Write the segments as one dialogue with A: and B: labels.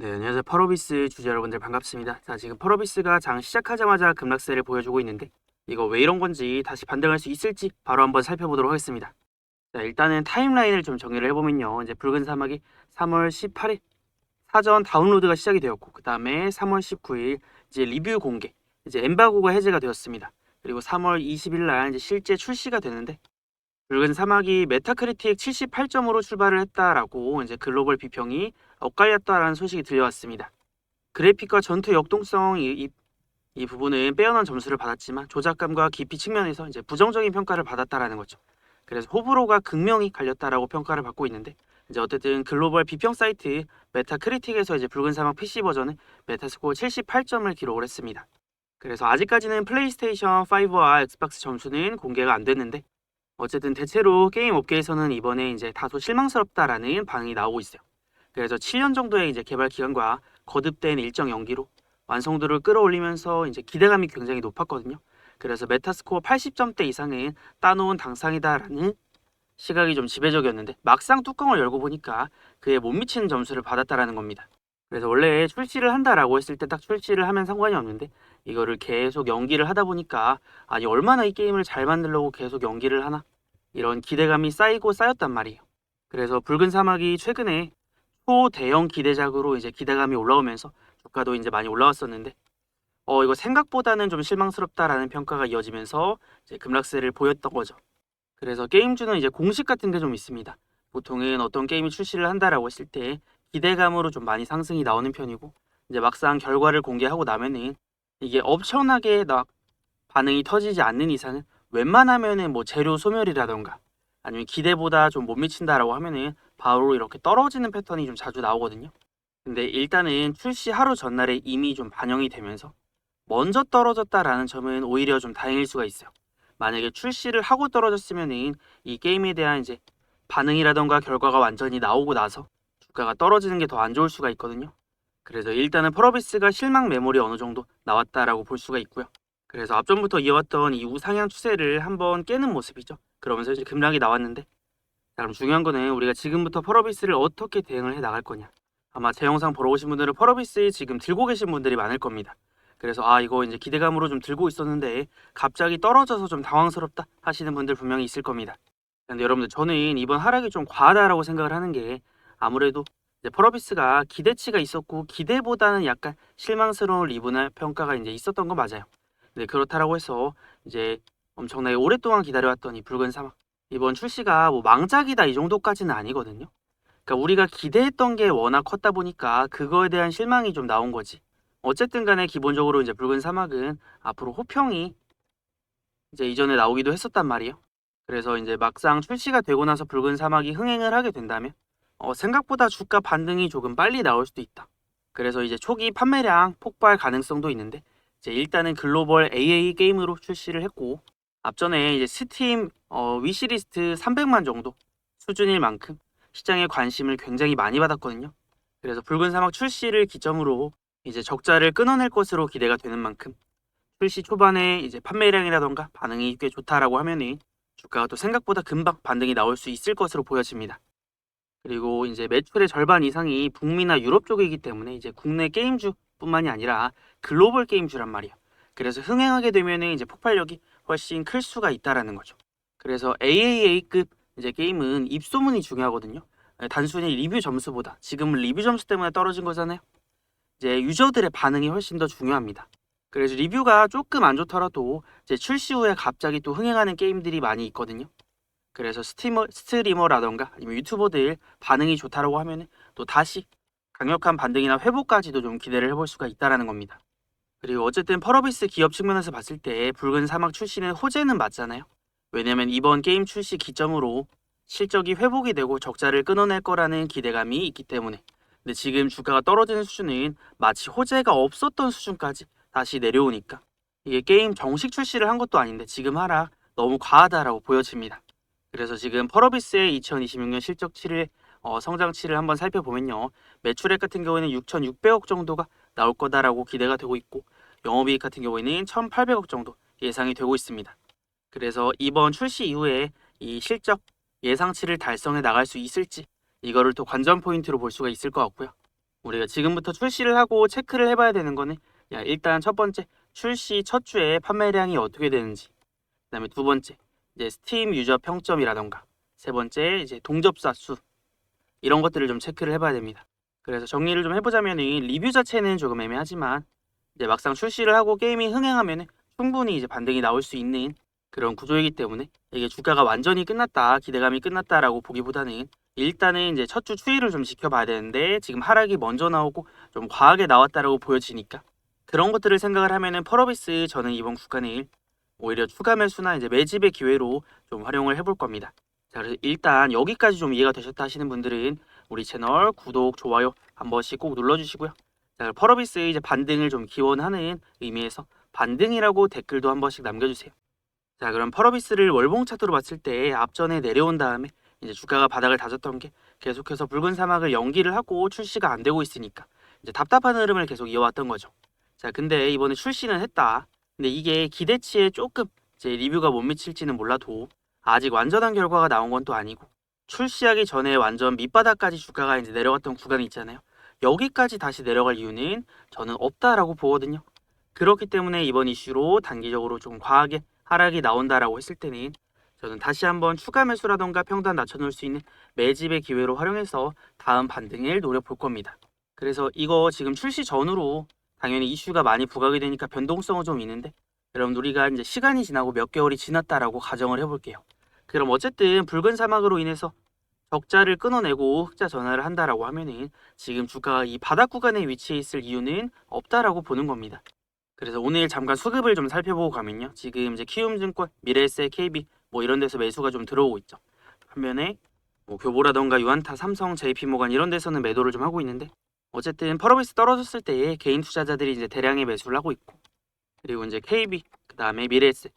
A: 네, 안녕하세요. 펄어비스 주주 여러분들 반갑습니다. 자, 지금 펄어비스가 장 시작하자마자 급락세를 보여주고 있는데 이거 왜 이런 건지 다시 반등할 수 있을지 바로 한번 살펴보도록 하겠습니다. 자, 일단은 타임라인을 좀 정리를 해보면요. 이제 붉은 사막이 3월 18일 사전 다운로드가 시작이 되었고 그 다음에 3월 19일 이제 리뷰 공개, 이제 엠바고가 해제가 되었습니다. 그리고 3월 20일 날 이제 실제 출시가 되는데 붉은 사막이 메타크리틱 78점으로 출발을 했다라고 이제 글로벌 비평이 엇갈렸다라는 소식이 들려왔습니다. 그래픽과 전투 역동성 이 부분은 빼어난 점수를 받았지만 조작감과 깊이 측면에서 이제 부정적인 평가를 받았다라는 거죠. 그래서 호불호가 극명히 갈렸다라고 평가를 받고 있는데 이제 어쨌든 글로벌 비평 사이트 메타크리틱에서 이제 붉은 사막 PC 버전은 메타스코어 78점을 기록을 했습니다. 그래서 아직까지는 플레이스테이션 5와 엑스박스 점수는 공개가 안 됐는데 어쨌든 대체로 게임 업계에서는 이번에 이제 다소 실망스럽다라는 반응이 나오고 있어요. 그래서 7년 정도의 이제 개발 기간과 거듭된 일정 연기로 완성도를 끌어올리면서 이제 기대감이 굉장히 높았거든요. 그래서 메타스코어 80점대 이상은 따놓은 당상이다라는 시각이 좀 지배적이었는데 막상 뚜껑을 열고 보니까 그에 못 미치는 점수를 받았다라는 겁니다. 그래서 원래 출시를 한다라고 했을 때 딱 출시를 하면 상관이 없는데 이거를 계속 연기를 하다 보니까 아니 얼마나 이 게임을 잘 만들려고 계속 연기를 하나 이런 기대감이 쌓이고 쌓였단 말이에요. 그래서 붉은 사막이 최근에 초대형 기대작으로 이제 기대감이 올라오면서 주가도 이제 많이 올라왔었는데 이거 생각보다는 좀 실망스럽다라는 평가가 이어지면서 이제 급락세를 보였던 거죠. 그래서 게임주는 이제 공식 같은 게 좀 있습니다. 보통은 어떤 게임이 출시를 한다라고 했을 때 기대감으로 좀 많이 상승이 나오는 편이고 이제 막상 결과를 공개하고 나면은 이게 엄청나게 반응이 터지지 않는 이상은 웬만하면은 뭐 재료 소멸이라던가 아니면 기대보다 좀 못 미친다라고 하면은 바로 이렇게 떨어지는 패턴이 좀 자주 나오거든요. 근데 일단은 출시 하루 전날에 이미 좀 반영이 되면서 먼저 떨어졌다라는 점은 오히려 좀 다행일 수가 있어요. 만약에 출시를 하고 떨어졌으면은 이 게임에 대한 이제 반응이라던가 결과가 완전히 나오고 나서 주가가 떨어지는 게 더 안 좋을 수가 있거든요. 그래서 일단은 펄어비스가 실망 매물이 어느 정도 나왔다라고 볼 수가 있고요. 그래서 앞전부터 이어왔던 이 우상향 추세를 한번 깨는 모습이죠. 그러면서 이제 급락이 나왔는데 자, 그럼 중요한 거는 우리가 지금부터 펄어비스를 어떻게 대응을 해 나갈 거냐. 아마 제 영상 보러 오신 분들은 펄어비스 지금 들고 계신 분들이 많을 겁니다. 그래서 이거 이제 기대감으로 좀 들고 있었는데 갑자기 떨어져서 좀 당황스럽다 하시는 분들 분명히 있을 겁니다. 근데 여러분들 저는 이번 하락이 좀 과하다라고 생각을 하는 게 아무래도 이제 펄어비스가 기대치가 있었고 기대보다는 약간 실망스러운 리뷰나 평가가 이제 있었던 건 맞아요. 네, 그렇다라고 해서 이제 엄청나게 오랫동안 기다려왔던 이 붉은 사막 이번 출시가 뭐 망작이다 이 정도까지는 아니거든요. 그러니까 우리가 기대했던 게 워낙 컸다 보니까 그거에 대한 실망이 좀 나온 거지. 어쨌든 간에 기본적으로 이제 붉은 사막은 앞으로 호평이 이제 이전에 나오기도 했었단 말이에요. 그래서 이제 막상 출시가 되고 나서 붉은 사막이 흥행을 하게 된다면 생각보다 주가 반등이 조금 빨리 나올 수도 있다. 그래서 이제 초기 판매량 폭발 가능성도 있는데 이제 일단은 글로벌 AA 게임으로 출시를 했고 앞전에 이제 스팀 위시리스트 300만 정도 수준일 만큼 시장의 관심을 굉장히 많이 받았거든요. 그래서 붉은 사막 출시를 기점으로 이제 적자를 끊어낼 것으로 기대가 되는 만큼 출시 초반에 이제 판매량이라던가 반응이 꽤 좋다라고 하면은 주가가 또 생각보다 금방 반등이 나올 수 있을 것으로 보여집니다. 그리고 이제 매출의 절반 이상이 북미나 유럽 쪽이기 때문에 이제 국내 게임주뿐만이 아니라 글로벌 게임주란 말이에요. 그래서 흥행하게 되면은 이제 폭발력이 훨씬 클 수가 있다라는 거죠. 그래서 AAA급 이제 게임은 입소문이 중요하거든요. 단순히 리뷰 점수보다 지금은 리뷰 점수 때문에 떨어진 거잖아요. 이제 유저들의 반응이 훨씬 더 중요합니다. 그래서 리뷰가 조금 안 좋더라도 이제 출시 후에 갑자기 또 흥행하는 게임들이 많이 있거든요. 그래서 스트리머라던가 아니면 유튜버들 반응이 좋다라고 하면은 또 다시 강력한 반등이나 회복까지도 좀 기대를 해볼 수가 있다라는 겁니다. 그리고 어쨌든 펄어비스 기업 측면에서 봤을 때 붉은 사막 출시는 호재는 맞잖아요. 왜냐면 이번 게임 출시 기점으로 실적이 회복이 되고 적자를 끊어낼 거라는 기대감이 있기 때문에. 근데 지금 주가가 떨어지는 수준은 마치 호재가 없었던 수준까지 다시 내려오니까 이게 게임 정식 출시를 한 것도 아닌데 지금 하락 너무 과하다라고 보여집니다. 그래서 지금 펄어비스의 2026년 실적치를 성장치를 한번 살펴보면요. 매출액 같은 경우에는 6,600억 정도가 나올 거다라고 기대가 되고 있고 영업이익 같은 경우에는 1,800억 정도 예상이 되고 있습니다. 그래서 이번 출시 이후에 이 실적 예상치를 달성해 나갈 수 있을지 이거를 또 관전 포인트로 볼 수가 있을 것 같고요. 우리가 지금부터 출시를 하고 체크를 해봐야 되는 거는 일단 첫 번째 출시 첫 주에 판매량이 어떻게 되는지, 그다음에 두 번째 이제 스팀 유저 평점이라던가, 세 번째 이제 동접자 수, 이런 것들을 좀 체크를 해봐야 됩니다. 그래서 정리를 좀 해보자면 리뷰 자체는 조금 애매하지만 이제 막상 출시를 하고 게임이 흥행하면 충분히 이제 반등이 나올 수 있는 그런 구조이기 때문에 이게 주가가 완전히 끝났다, 기대감이 끝났다라고 보기보다는 일단은 이제 첫 주 추이를 좀 지켜봐야 되는데 지금 하락이 먼저 나오고 좀 과하게 나왔다라고 보여지니까 그런 것들을 생각을 하면은 펄어비스 저는 이번 구간을 오히려 추가 매수나 이제 매집의 기회로 좀 활용을 해볼 겁니다. 자, 그래서 일단 여기까지 좀 이해가 되셨다 하시는 분들은 우리 채널 구독, 좋아요 한 번씩 꼭 눌러주시고요. 자, 펄어비스 이제 반등을 좀 기원하는 의미에서 반등이라고 댓글도 한 번씩 남겨주세요. 자, 그럼 펄어비스를 월봉 차트로 봤을 때 앞전에 내려온 다음에 이제 주가가 바닥을 다졌던 게 계속해서 붉은 사막을 연기를 하고 출시가 안 되고 있으니까 이제 답답한 흐름을 계속 이어왔던 거죠. 자, 근데 이번에 출시는 했다. 근데 이게 기대치에 조금 이제 리뷰가 못 미칠지는 몰라도 아직 완전한 결과가 나온 건 또 아니고 출시하기 전에 완전 밑바닥까지 주가가 이제 내려갔던 구간이 있잖아요. 여기까지 다시 내려갈 이유는 저는 없다라고 보거든요. 그렇기 때문에 이번 이슈로 단기적으로 좀 과하게 하락이 나온다라고 했을 때는 저는 다시 한번 추가 매수라던가 평단 낮춰놓을 수 있는 매집의 기회로 활용해서 다음 반등을 노려볼 겁니다. 그래서 이거 지금 출시 전후로 당연히 이슈가 많이 부각이 되니까 변동성은 좀 있는데 여러분 우리가 이제 시간이 지나고 몇 개월이 지났다라고 가정을 해볼게요. 그럼 어쨌든 붉은 사막으로 인해서 적자를 끊어내고 흑자 전환을 한다라고 하면은 지금 주가가 이 바닥 구간에 위치해 있을 이유는 없다라고 보는 겁니다. 그래서 오늘 잠깐 수급을 좀 살펴보고 가면요. 지금 이제 키움증권, 미래에셋, KB 뭐 이런 데서 매수가 좀 들어오고 있죠. 반면에 뭐 교보라던가 유한타, 삼성, JP모간 이런 데서는 매도를 좀 하고 있는데 어쨌든 펄어비스 떨어졌을 때 개인 투자자들이 이제 대량의 매수를 하고 있고 그리고 이제 KB, 그다음에 미래에셋,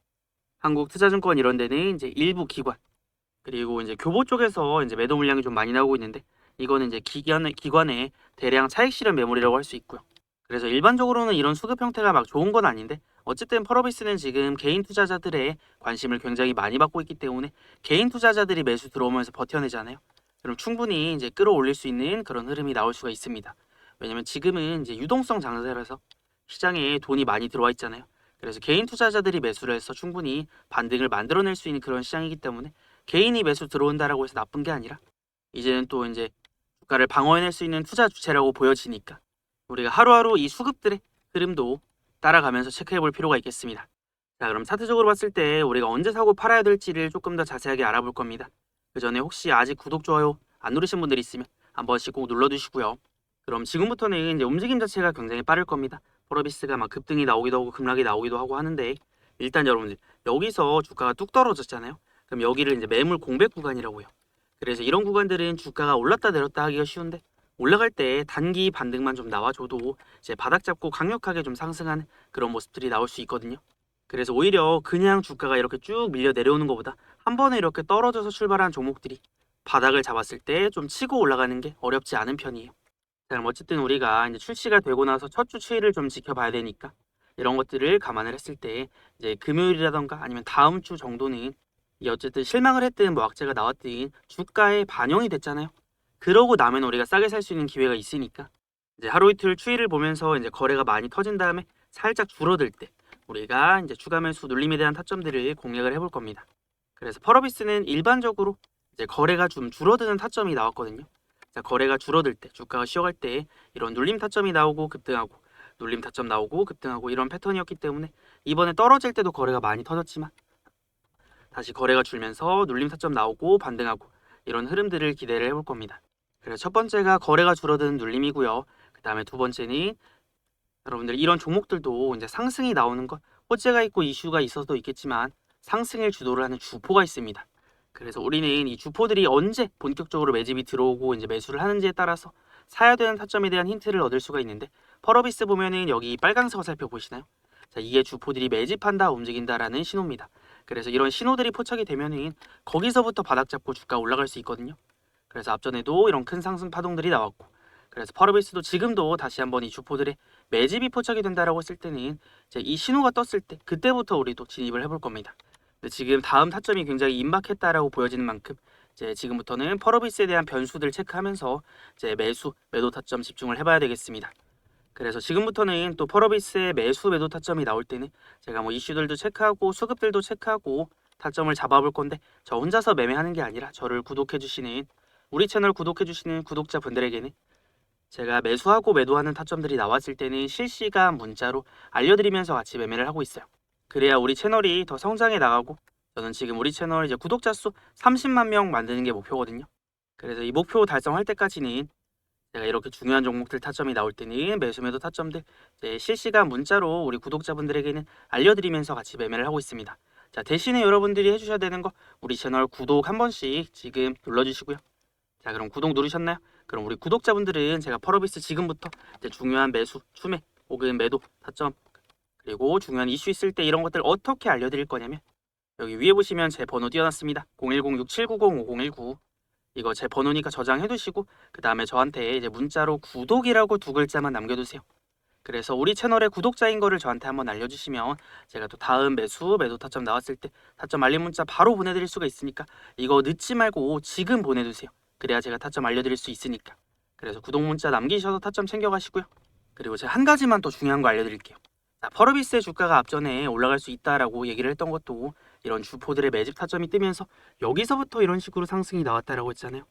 A: 한국투자증권 이런 데는 이제 일부 기관 그리고 이제 교보 쪽에서 이제 매도 물량이 좀 많이 나오고 있는데 이거는 이제 기관의 대량 차익 실현 매물이라고 할 수 있고요. 그래서 일반적으로는 이런 수급 형태가 막 좋은 건 아닌데 어쨌든 펄어비스는 지금 개인 투자자들의 관심을 굉장히 많이 받고 있기 때문에 개인 투자자들이 매수 들어오면서 버텨내잖아요. 그럼 충분히 이제 끌어올릴 수 있는 그런 흐름이 나올 수가 있습니다. 왜냐면 지금은 이제 유동성 장세라서 시장에 돈이 많이 들어와 있잖아요. 그래서 개인 투자자들이 매수를 해서 충분히 반등을 만들어낼 수 있는 그런 시장이기 때문에 개인이 매수 들어온다라고 해서 나쁜 게 아니라 이제는 또 이제 주가를 방어해낼 수 있는 투자 주체라고 보여지니까 우리가 하루하루 이 수급들의 흐름도 따라가면서 체크해 볼 필요가 있겠습니다. 자, 그럼 차트적으로 봤을 때 우리가 언제 사고 팔아야 될지를 조금 더 자세하게 알아볼 겁니다. 그 전에 혹시 아직 구독, 좋아요 안 누르신 분들 있으면 한 번씩 꼭 눌러두시고요. 그럼 지금부터는 이제 움직임 자체가 굉장히 빠를 겁니다. 펄어비스가 막 급등이 나오기도 하고 급락이 나오기도 하고 하는데 일단 여러분들 여기서 주가가 뚝 떨어졌잖아요. 그럼 여기를 이제 매물 공백 구간이라고요. 그래서 이런 구간들은 주가가 올랐다 내렸다 하기가 쉬운데 올라갈 때 단기 반등만 좀 나와줘도 이제 바닥 잡고 강력하게 좀 상승하는 그런 모습들이 나올 수 있거든요. 그래서 오히려 그냥 주가가 이렇게 쭉 밀려 내려오는 것보다 한 번에 이렇게 떨어져서 출발한 종목들이 바닥을 잡았을 때 좀 치고 올라가는 게 어렵지 않은 편이에요. 자, 그럼 어쨌든 우리가 이제 출시가 되고 나서 첫 주 추이를 좀 지켜봐야 되니까 이런 것들을 감안을 했을 때 이제 금요일이라던가 아니면 다음 주 정도는 이 어쨌든 실망을 했든 뭐 악재가 나왔든 주가에 반영이 됐잖아요. 그러고 나면 우리가 싸게 살 수 있는 기회가 있으니까 이제 하루 이틀 추이를 보면서 이제 거래가 많이 터진 다음에 살짝 줄어들 때 우리가 이제 추가 매수 눌림에 대한 타점들을 공략을 해볼 겁니다. 그래서 펄어비스는 일반적으로 이제 거래가 좀 줄어드는 타점이 나왔거든요. 자, 거래가 줄어들 때 주가가 쉬어갈 때 이런 눌림 타점이 나오고 급등하고 눌림 타점 나오고 급등하고 이런 패턴이었기 때문에 이번에 떨어질 때도 거래가 많이 터졌지만 다시 거래가 줄면서 눌림 타점 나오고 반등하고 이런 흐름들을 기대를 해볼 겁니다. 그래서 첫 번째가 거래가 줄어드는 눌림이고요. 그 다음에 두 번째는 여러분들 이런 종목들도 이제 상승이 나오는 것 호재가 있고 이슈가 있어도 있겠지만 상승을 주도를 하는 주포가 있습니다. 그래서 우리는 이 주포들이 언제 본격적으로 매집이 들어오고 이제 매수를 하는지에 따라서 사야 되는 타점에 대한 힌트를 얻을 수가 있는데 펄어비스 보면은 여기 빨간색 화살표 보시나요? 자, 이게 주포들이 매집한다 움직인다라는 신호입니다. 그래서 이런 신호들이 포착이 되면은 거기서부터 바닥 잡고 주가 올라갈 수 있거든요. 그래서 앞전에도 이런 큰 상승 파동들이 나왔고 그래서 펄어비스도 지금도 다시 한번 이 주포들의 매집이 포착이 된다라고 했을 때는 이제 이 신호가 떴을 때 그때부터 우리도 진입을 해볼 겁니다. 근데 지금 다음 타점이 굉장히 임박했다라고 보여지는 만큼 이제 지금부터는 펄어비스에 대한 변수들 체크하면서 이제 매수, 매도 타점 집중을 해봐야 되겠습니다. 그래서 지금부터는 또 펄어비스의 매수, 매도 타점이 나올 때는 제가 뭐 이슈들도 체크하고 수급들도 체크하고 타점을 잡아볼 건데 저 혼자서 매매하는 게 아니라 저를 구독해주시는 우리 채널 구독해주시는 구독자분들에게는 제가 매수하고 매도하는 타점들이 나왔을 때는 실시간 문자로 알려드리면서 같이 매매를 하고 있어요. 그래야 우리 채널이 더 성장해 나가고 저는 지금 우리 채널 이제 구독자 수 30만 명 만드는 게 목표거든요. 그래서 이 목표 달성할 때까지는 제가 이렇게 중요한 종목들 타점이 나올 때는 매수 매도 타점들 이제 실시간 문자로 우리 구독자분들에게는 알려드리면서 같이 매매를 하고 있습니다. 자, 대신에 여러분들이 해주셔야 되는 거 우리 채널 구독 한 번씩 지금 눌러주시고요. 자, 그럼 구독 누르셨나요? 그럼 우리 구독자분들은 제가 펄어비스 지금부터 이제 중요한 매수, 추매 혹은 매도 타점 그리고 중요한 이슈 있을 때 이런 것들 어떻게 알려드릴 거냐면 여기 위에 보시면 제 번호 띄워놨습니다. 010-6790-5019 이거 제 번호니까 저장해 두시고 그 다음에 저한테 이제 문자로 구독이라고 두 글자만 남겨두세요. 그래서 우리 채널의 구독자인 거를 저한테 한번 알려주시면 제가 또 다음 매수, 매도 타점 나왔을 때 타점 알림 문자 바로 보내드릴 수가 있으니까 이거 늦지 말고 지금 보내두세요. 그래야 제가 타점 알려드릴 수 있으니까. 그래서 구독 문자 남기셔서 타점 챙겨가시고요. 그리고 제가 한 가지만 더 중요한 거 알려드릴게요. 자, 펄어비스의 주가가 앞전에 올라갈 수 있다라고 얘기를 했던 것도 이런 주포들의 매집 타점이 뜨면서 여기서부터 이런 식으로 상승이 나왔다라고 했잖아요.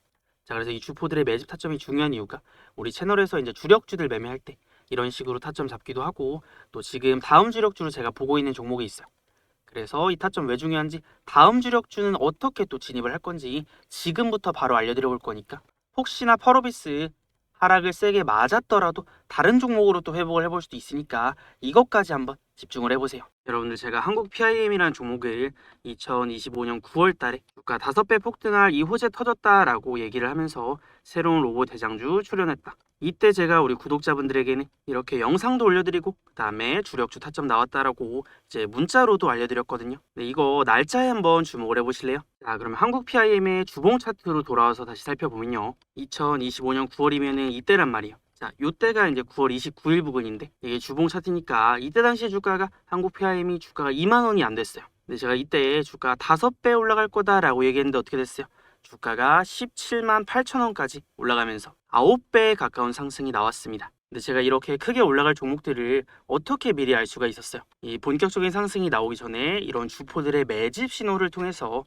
A: 자, 그래서 이 주포들의 매집 타점이 중요한 이유가 우리 채널에서 이제 주력주들 매매할 때 이런 식으로 타점 잡기도 하고 또 지금 다음 주력주로 제가 보고 있는 종목이 있어요. 그래서 이 타점 왜 중요한지 다음 주력주는 어떻게 또 진입을 할 건지 지금부터 바로 알려드려 볼 거니까 혹시나 펄어비스 하락을 세게 맞았더라도 다른 종목으로 또 회복을 해볼 수도 있으니까 이것까지 한번 집중을 해보세요. 여러분들 제가 한국 PIM이라는 종목을 2025년 9월 달에 주가 5배 폭등할 이 호재 터졌다라고 얘기를 하면서 새로운 로봇 대장주 출연했다. 이때 제가 우리 구독자분들에게는 이렇게 영상도 올려드리고 그 다음에 주력주 타점 나왔다라고 이제 문자로도 알려드렸거든요. 네, 이거 날짜에 한번 주목을 해보실래요? 자, 그럼 한국 PIM의 주봉 차트로 돌아와서 다시 살펴보면요. 2025년 9월이면은 이때란 말이에요. 자, 요때가 이제 9월 29일 부근인데 이게 주봉 차트니까 이때 당시에 주가가 한국 PIM이 주가가 2만 원이 안 됐어요. 근데 제가 이때 주가 5배 올라갈 거다라고 얘기했는데 어떻게 됐어요? 주가가 17만 8천 원까지 올라가면서 9배에 가까운 상승이 나왔습니다. 근데 제가 이렇게 크게 올라갈 종목들을 어떻게 미리 알 수가 있었어요? 이 본격적인 상승이 나오기 전에 이런 주포들의 매집 신호를 통해서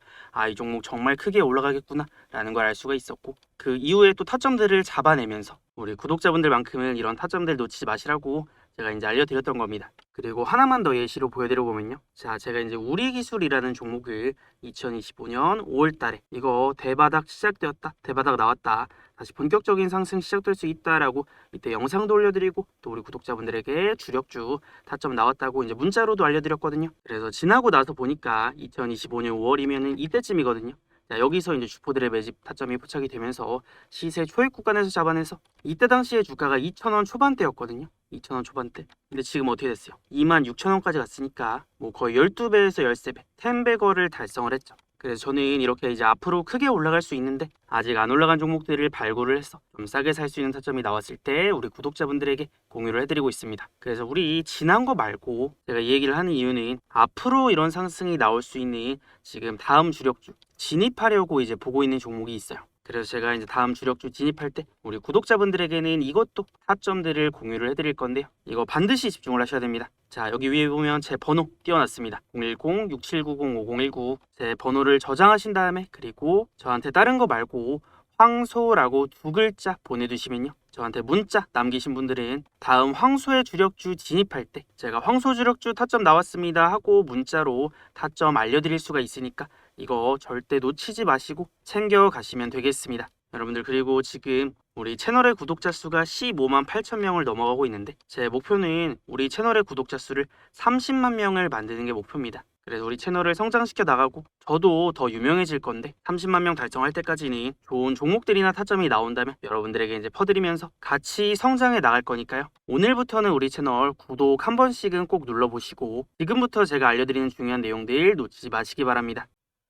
A: 이 종목 정말 크게 올라가겠구나 라는 걸 알 수가 있었고 그 이후에 또 타점들을 잡아내면서 우리 구독자분들만큼은 이런 타점들 놓치지 마시라고 제가 이제 알려드렸던 겁니다. 그리고 하나만 더 예시로 보여드려 보면요. 자, 제가 이제 우리기술이라는 종목을 2025년 5월 달에 이거 대바닥 시작되었다, 대바닥 나왔다, 다시 본격적인 상승 시작될 수 있다라고 이때 영상도 올려드리고 또 우리 구독자분들에게 주력주 타점 나왔다고 이제 문자로도 알려드렸거든요. 그래서 지나고 나서 보니까 2025년 5월이면은 이때쯤이거든요. 자, 여기서 이제 주포들의 매집 타점이 포착이 되면서 시세 초입 구간에서 잡아내서 이때 당시에 주가가 2,000원 초반대였거든요. 2,000원 초반대. 근데 지금 어떻게 됐어요? 26,000원까지 갔으니까 뭐 거의 12배에서 13배, 10배거를 달성을 했죠. 그래서 저는 이렇게 이제 앞으로 크게 올라갈 수 있는데 아직 안 올라간 종목들을 발굴을 해서 좀 싸게 살 수 있는 타점이 나왔을 때 우리 구독자분들에게 공유를 해드리고 있습니다. 그래서 우리 지난 거 말고 제가 이 얘기를 하는 이유는 앞으로 이런 상승이 나올 수 있는 지금 다음 주력주 진입하려고 이제 보고 있는 종목이 있어요. 그래서 제가 이제 다음 주력주 진입할 때 우리 구독자분들에게는 이것도 타점들을 공유를 해드릴 건데요. 이거 반드시 집중을 하셔야 됩니다. 자, 여기 위에 보면 제 번호 띄워놨습니다. 010-6790-5019 제 번호를 저장하신 다음에 그리고 저한테 다른 거 말고 황소라고 두 글자 보내주시면요. 저한테 문자 남기신 분들은 다음 황소의 주력주 진입할 때 제가 황소 주력주 타점 나왔습니다 하고 문자로 타점 알려드릴 수가 있으니까 이거 절대 놓치지 마시고 챙겨 가시면 되겠습니다. 여러분들 그리고 지금 우리 채널의 구독자 수가 15만 8천 명을 넘어가고 있는데 제 목표는 우리 채널의 구독자 수를 30만 명을 만드는 게 목표입니다. 그래서 우리 채널을 성장시켜 나가고 저도 더 유명해질 건데 30만 명 달성할 때까지는 좋은 종목들이나 타점이 나온다면 여러분들에게 이제 퍼드리면서 같이 성장해 나갈 거니까요. 오늘부터는 우리 채널 구독 한 번씩은 꼭 눌러보시고 지금부터 제가 알려드리는 중요한 내용들 놓치지 마시기 바랍니다.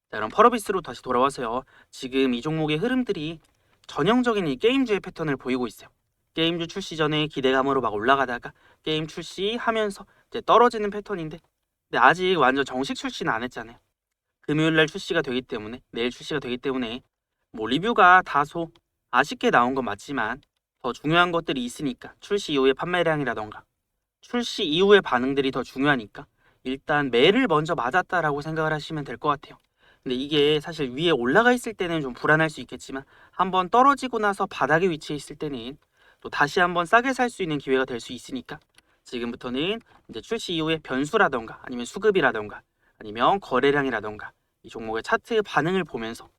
A: 자, 그럼 펄어비스로 다시 돌아와서요. 지금 이 종목의 흐름들이 전형적인 이 게임주의 패턴을 보이고 있어요. 게임주 출시 전에 기대감으로 막 올라가다가 게임 출시하면서 이제 떨어지는 패턴인데 근데 아직 완전 정식 출시는 안 했잖아요. 금요일날 출시가 되기 때문에 내일 출시가 되기 때문에 뭐 리뷰가 다소 아쉽게 나온 건 맞지만 더 중요한 것들이 있으니까 출시 이후의 판매량이라던가 출시 이후의 반응들이 더 중요하니까 일단 매를 먼저 맞았다라고 생각을 하시면 될 것 같아요. 근데 이게 사실 위에 올라가 있을 때는 좀 불안할 수 있겠지만 한번 떨어지고 나서 바닥에 위치해 있을 때는 또 다시 한번 싸게 살 수 있는 기회가 될 수 있으니까 지금부터는 이제 출시 이후의 변수라던가 아니면 수급이라던가 아니면 거래량이라던가 이 종목의 차트 반응을 보면서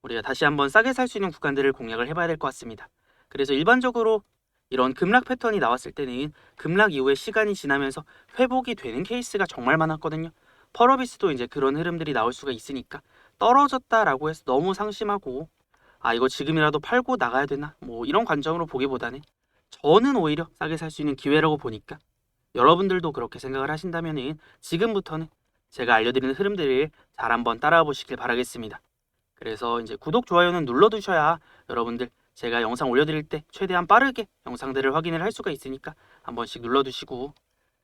A: 우리가 다시 한번 싸게 살 수 있는 구간들을 공략을 해봐야 될 것 같습니다. 그래서 일반적으로 이런 급락 패턴이 나왔을 때는 급락 이후에 시간이 지나면서 회복이 되는 케이스가 정말 많았거든요. 펄어비스도 이제 그런 흐름들이 나올 수가 있으니까 떨어졌다라고 해서 너무 상심하고 아 이거 지금이라도 팔고 나가야 되나 뭐 이런 관점으로 보기보다는 저는 오히려 싸게 살 수 있는 기회라고 보니까 여러분들도 그렇게 생각을 하신다면은 지금부터는 제가 알려드리는 흐름들을 잘 한번 따라와 보시길 바라겠습니다. 그래서 이제 구독, 좋아요는 눌러두셔야 여러분들 제가 영상 올려드릴 때 최대한 빠르게 영상들을 확인을 할 수가 있으니까 한 번씩 눌러두시고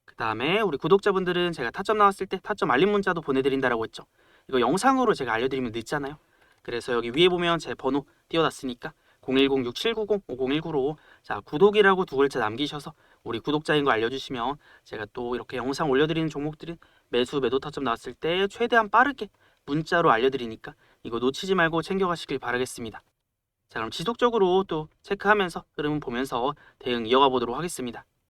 A: 그 다음에 우리 구독자분들은 제가 타점 나왔을 때 타점 알림 문자도 보내드린다라고 했죠. 이거 영상으로 제가 알려드리면 늦잖아요. 그래서 여기 위에 보면 제 번호 띄워놨으니까 010-6790-5019로 자 구독이라고 두 글자 남기셔서 우리 구독자인 거 알려주시면 제가 또 이렇게 영상 올려드리는 종목들은 매수 매도 타점 나왔을 때 최대한 빠르게 문자로 알려드리니까 이거 놓치지 말고 챙겨가시길 바라겠습니다. 자 그럼 지속적으로 또 체크하면서 흐름 보면서 대응 이어가 보도록 하겠습니다.